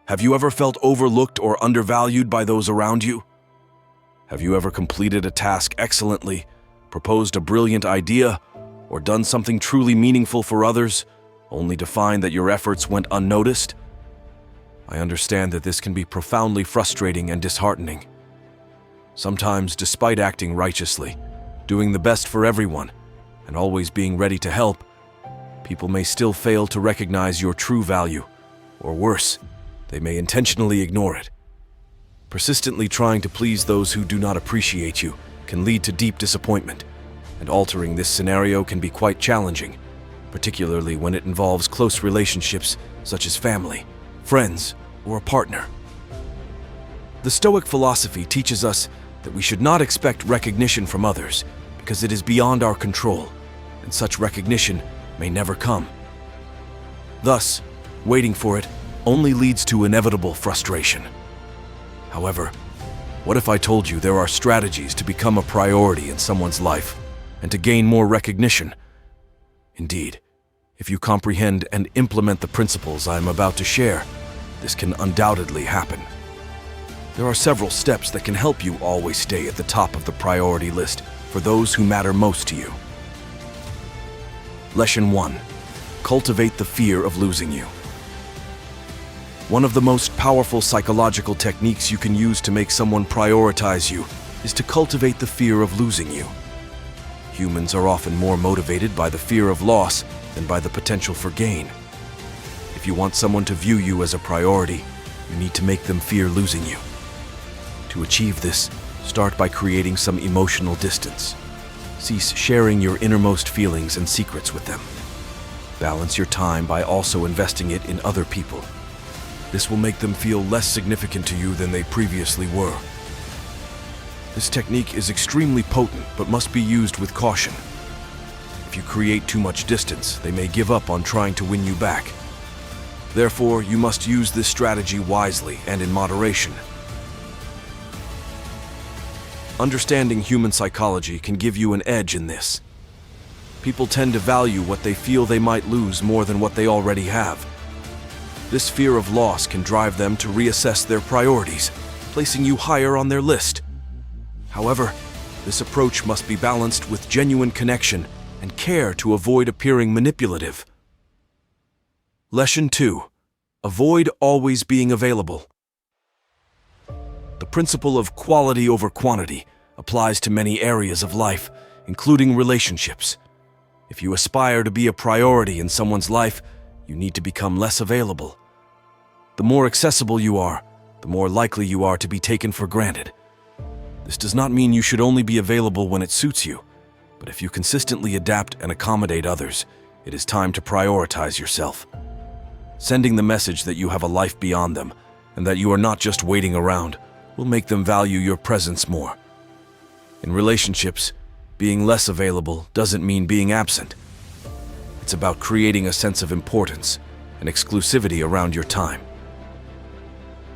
Have you ever felt overlooked or undervalued by those around you? Have you ever completed a task excellently, proposed a brilliant idea, or done something truly meaningful for others, only to find that your efforts went unnoticed? I understand that this can be profoundly frustrating and disheartening. Sometimes, despite acting righteously, doing the best for everyone, and always being ready to help, people may still fail to recognize your true value, or worse, they may intentionally ignore it. Persistently trying to please those who do not appreciate you can lead to deep disappointment, and altering this scenario can be quite challenging, particularly when it involves close relationships such as family, friends, or a partner. The Stoic philosophy teaches us that we should not expect recognition from others because it is beyond our control, and such recognition may never come. Thus, waiting for it only leads to inevitable frustration. However, what if I told you there are strategies to become a priority in someone's life and to gain more recognition? Indeed, if you comprehend and implement the principles I am about to share, this can undoubtedly happen. There are several steps that can help you always stay at the top of the priority list for those who matter most to you. Lesson 1. Cultivate the fear of losing you. One of the most powerful psychological techniques you can use to make someone prioritize you is to cultivate the fear of losing you. Humans are often more motivated by the fear of loss than by the potential for gain. If you want someone to view you as a priority, you need to make them fear losing you. To achieve this, start by creating some emotional distance. Cease sharing your innermost feelings and secrets with them. Balance your time by also investing it in other people. This will make them feel less significant to you than they previously were. This technique is extremely potent but must be used with caution. If you create too much distance, they may give up on trying to win you back. Therefore, you must use this strategy wisely and in moderation. Understanding human psychology can give you an edge in this. People tend to value what they feel they might lose more than what they already have. This fear of loss can drive them to reassess their priorities, placing you higher on their list. However, this approach must be balanced with genuine connection and care to avoid appearing manipulative. Lesson 2. Avoid always being available. The principle of quality over quantity applies to many areas of life, including relationships. If you aspire to be a priority in someone's life, you need to become less available. The more accessible you are, the more likely you are to be taken for granted. This does not mean you should only be available when it suits you, but if you consistently adapt and accommodate others, it is time to prioritize yourself. Sending the message that you have a life beyond them and that you are not just waiting around will make them value your presence more. In relationships, being less available doesn't mean being absent. It's about creating a sense of importance and exclusivity around your time.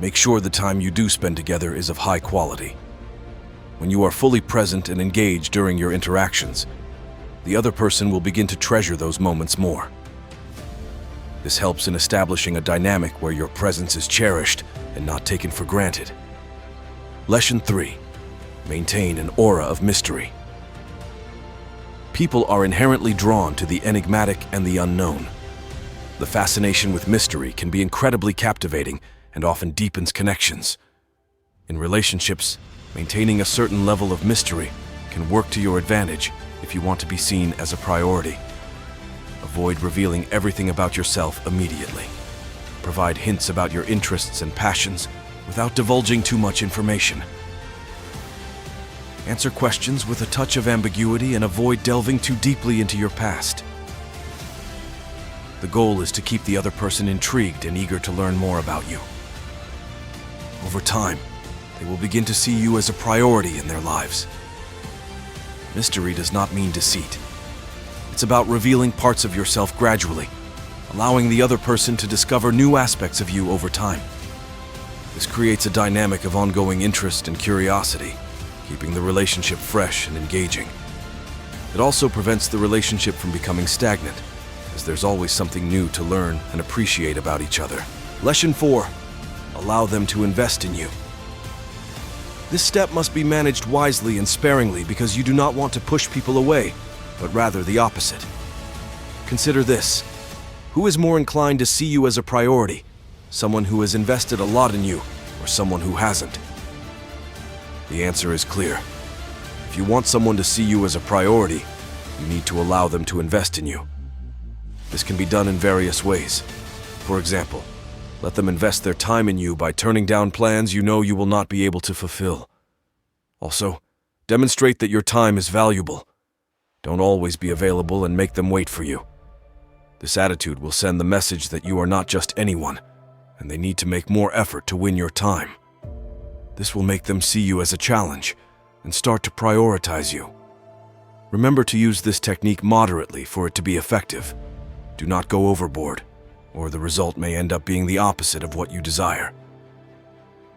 Make sure the time you do spend together is of high quality. When you are fully present and engaged during your interactions, the other person will begin to treasure those moments more. This helps in establishing a dynamic where your presence is cherished and not taken for granted. Lesson 3. Maintain an aura of mystery. People are inherently drawn to the enigmatic and the unknown. The fascination with mystery can be incredibly captivating and often deepens connections. In relationships, maintaining a certain level of mystery can work to your advantage if you want to be seen as a priority. Avoid revealing everything about yourself immediately. Provide hints about your interests and passions without divulging too much information. Answer questions with a touch of ambiguity and avoid delving too deeply into your past. The goal is to keep the other person intrigued and eager to learn more about you. Over time, they will begin to see you as a priority in their lives. Mystery does not mean deceit. It's about revealing parts of yourself gradually, allowing the other person to discover new aspects of you over time. This creates a dynamic of ongoing interest and curiosity, keeping the relationship fresh and engaging. It also prevents the relationship from becoming stagnant, as there's always something new to learn and appreciate about each other. Lesson 4. allow them to invest in you. This step must be managed wisely and sparingly because you do not want to push people away, but rather the opposite. Consider this. Who is more inclined to see you as a priority? Someone who has invested a lot in you, or someone who hasn't? The answer is clear. If you want someone to see you as a priority, you need to allow them to invest in you. This can be done in various ways. For example, let them invest their time in you by turning down plans you know you will not be able to fulfill. Also, demonstrate that your time is valuable. Don't always be available and make them wait for you. This attitude will send the message that you are not just anyone, and they need to make more effort to win your time. This will make them see you as a challenge and start to prioritize you. Remember to use this technique moderately for it to be effective. Do not go overboard, or the result may end up being the opposite of what you desire.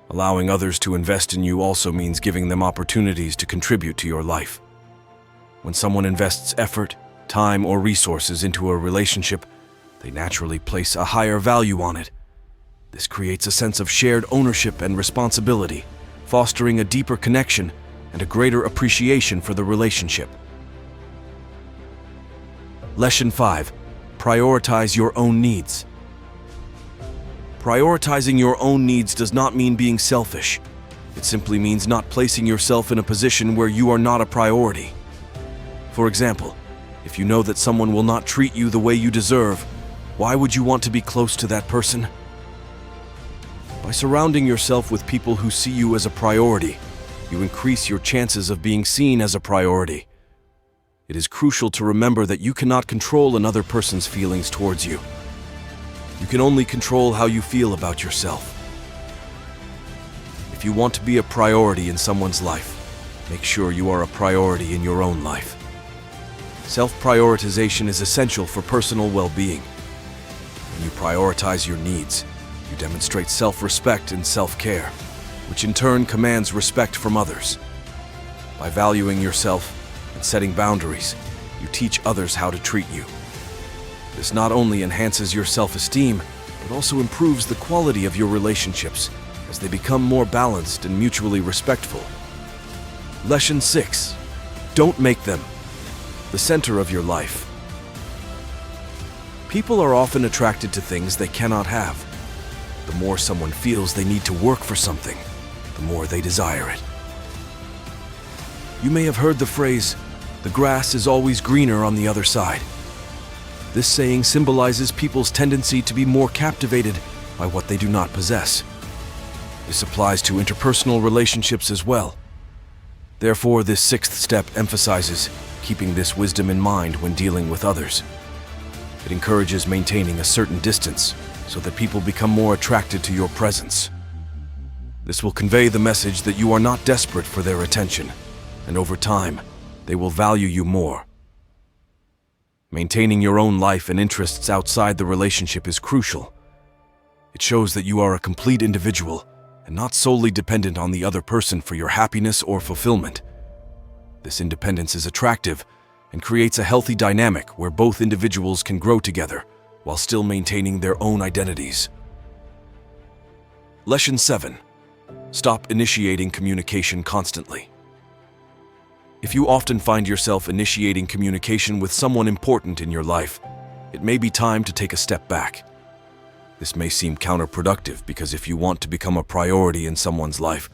Allowing others to invest in you also means giving them opportunities to contribute to your life. When someone invests effort, time, or resources into a relationship, they naturally place a higher value on it. This creates a sense of shared ownership and responsibility, fostering a deeper connection and a greater appreciation for the relationship. Lesson 5. Prioritize your own needs. Prioritizing your own needs does not mean being selfish. It simply means not placing yourself in a position where you are not a priority. For example, if you know that someone will not treat you the way you deserve, why would you want to be close to that person? By surrounding yourself with people who see you as a priority, you increase your chances of being seen as a priority. It is crucial to remember that you cannot control another person's feelings towards you. You can only control how you feel about yourself. If you want to be a priority in someone's life, make sure you are a priority in your own life. Self-prioritization is essential for personal well-being. When you prioritize your needs, you demonstrate self-respect and self-care, which in turn commands respect from others. By valuing yourself and setting boundaries, you teach others how to treat you. This not only enhances your self-esteem, but also improves the quality of your relationships as they become more balanced and mutually respectful. Lesson 6. Don't make them the center of your life. People are often attracted to things they cannot have. The more someone feels they need to work for something, the more they desire it. You may have heard the phrase, "The grass is always greener on the other side." This saying symbolizes people's tendency to be more captivated by what they do not possess. This applies to interpersonal relationships as well. Therefore, this sixth step emphasizes keeping this wisdom in mind when dealing with others. It encourages maintaining a certain distance so that people become more attracted to your presence. This will convey the message that you are not desperate for their attention, and over time, they will value you more. Maintaining your own life and interests outside the relationship is crucial. It shows that you are a complete individual and not solely dependent on the other person for your happiness or fulfillment. This independence is attractive and creates a healthy dynamic where both individuals can grow together while still maintaining their own identities. Lesson 7. Stop initiating communication constantly. If you often find yourself initiating communication with someone important in your life, it may be time to take a step back. This may seem counterproductive because if you want to become a priority in someone's life,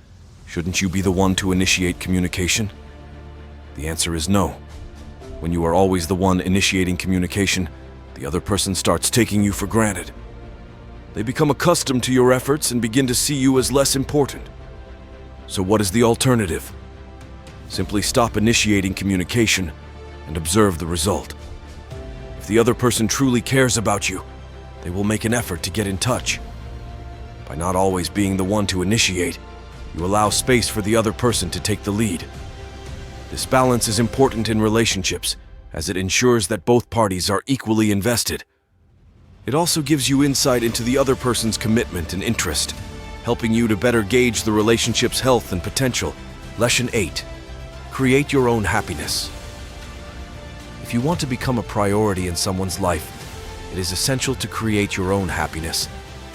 shouldn't you be the one to initiate communication? The answer is no. When you are always the one initiating communication, the other person starts taking you for granted. They become accustomed to your efforts and begin to see you as less important. So what is the alternative? Simply stop initiating communication and observe the result. If the other person truly cares about you, they will make an effort to get in touch. By not always being the one to initiate, you allow space for the other person to take the lead. This balance is important in relationships, as it ensures that both parties are equally invested. It also gives you insight into the other person's commitment and interest, helping you to better gauge the relationship's health and potential. Lesson 8. Create your own happiness. If you want to become a priority in someone's life, it is essential to create your own happiness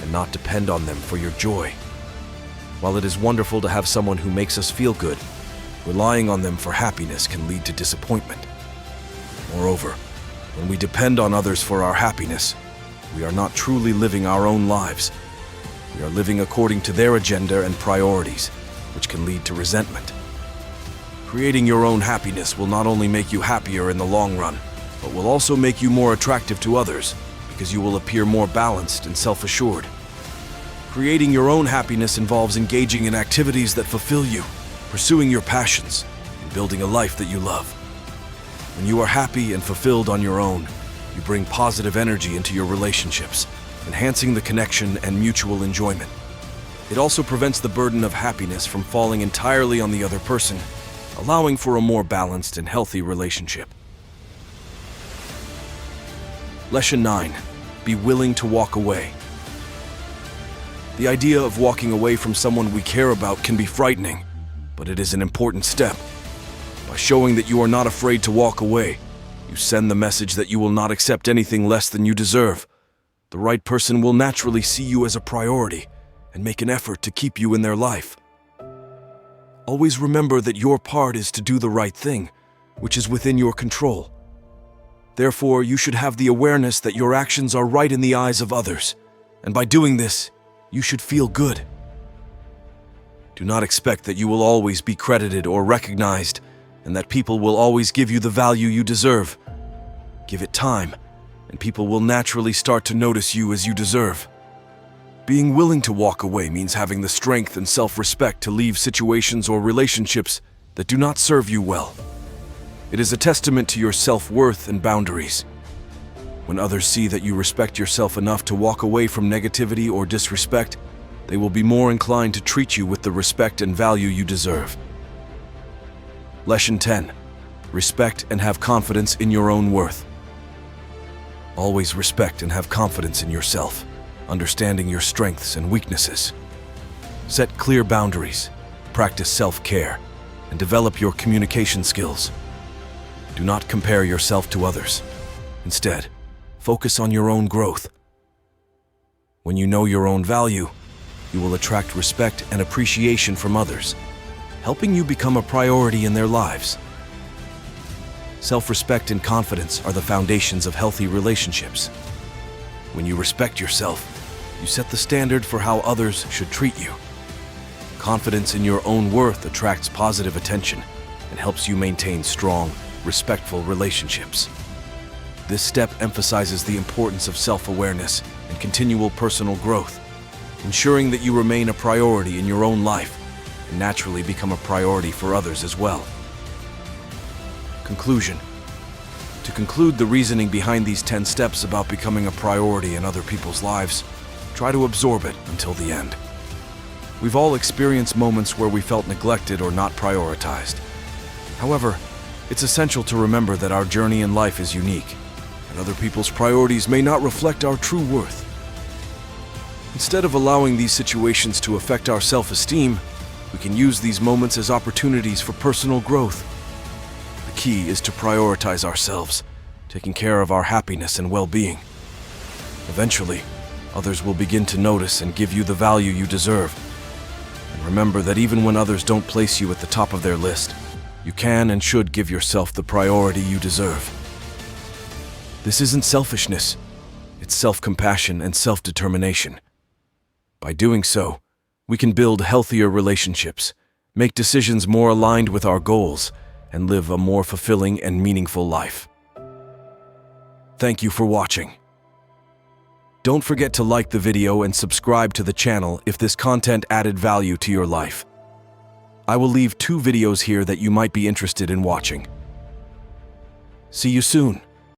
and not depend on them for your joy. While it is wonderful to have someone who makes us feel good, relying on them for happiness can lead to disappointment. Moreover, when we depend on others for our happiness, we are not truly living our own lives. We are living according to their agenda and priorities, which can lead to resentment. Creating your own happiness will not only make you happier in the long run, but will also make you more attractive to others, because you will appear more balanced and self-assured. Creating your own happiness involves engaging in activities that fulfill you, pursuing your passions, and building a life that you love. When you are happy and fulfilled on your own, you bring positive energy into your relationships, enhancing the connection and mutual enjoyment. It also prevents the burden of happiness from falling entirely on the other person, allowing for a more balanced and healthy relationship. Lesson 9. Be willing to walk away. The idea of walking away from someone we care about can be frightening, but it is an important step. By showing that you are not afraid to walk away, you send the message that you will not accept anything less than you deserve. The right person will naturally see you as a priority and make an effort to keep you in their life. Always remember that your part is to do the right thing, which is within your control. Therefore, you should have the awareness that your actions are right in the eyes of others, and by doing this, you should feel good. Do not expect that you will always be credited or recognized, and that people will always give you the value you deserve. Give it time, and people will naturally start to notice you as you deserve. Being willing to walk away means having the strength and self-respect to leave situations or relationships that do not serve you well. It is a testament to your self-worth and boundaries. When others see that you respect yourself enough to walk away from negativity or disrespect, they will be more inclined to treat you with the respect and value you deserve. Lesson 10. Respect and have confidence in your own worth. Always respect and have confidence in yourself, understanding your strengths and weaknesses. Set clear boundaries, practice self-care, and develop your communication skills. Do not compare yourself to others. Instead, focus on your own growth. When you know your own value, you will attract respect and appreciation from others, helping you become a priority in their lives. Self-respect and confidence are the foundations of healthy relationships. When you respect yourself, you set the standard for how others should treat you. Confidence in your own worth attracts positive attention and helps you maintain strong, respectful relationships. This step emphasizes the importance of self-awareness and continual personal growth, ensuring that you remain a priority in your own life and naturally become a priority for others as well. Conclusion. To conclude the reasoning behind these 10 steps about becoming a priority in other people's lives, try to absorb it until the end. We've all experienced moments where we felt neglected or not prioritized. However, it's essential to remember that our journey in life is unique, and other people's priorities may not reflect our true worth. Instead of allowing these situations to affect our self-esteem, we can use these moments as opportunities for personal growth. The key is to prioritize ourselves, taking care of our happiness and well-being. Eventually, others will begin to notice and give you the value you deserve. And remember that even when others don't place you at the top of their list, you can and should give yourself the priority you deserve. This isn't selfishness, it's self-compassion and self-determination. By doing so, we can build healthier relationships, make decisions more aligned with our goals, and live a more fulfilling and meaningful life. Thank you for watching. Don't forget to like the video and subscribe to the channel if this content added value to your life. I will leave 2 videos here that you might be interested in watching. See you soon.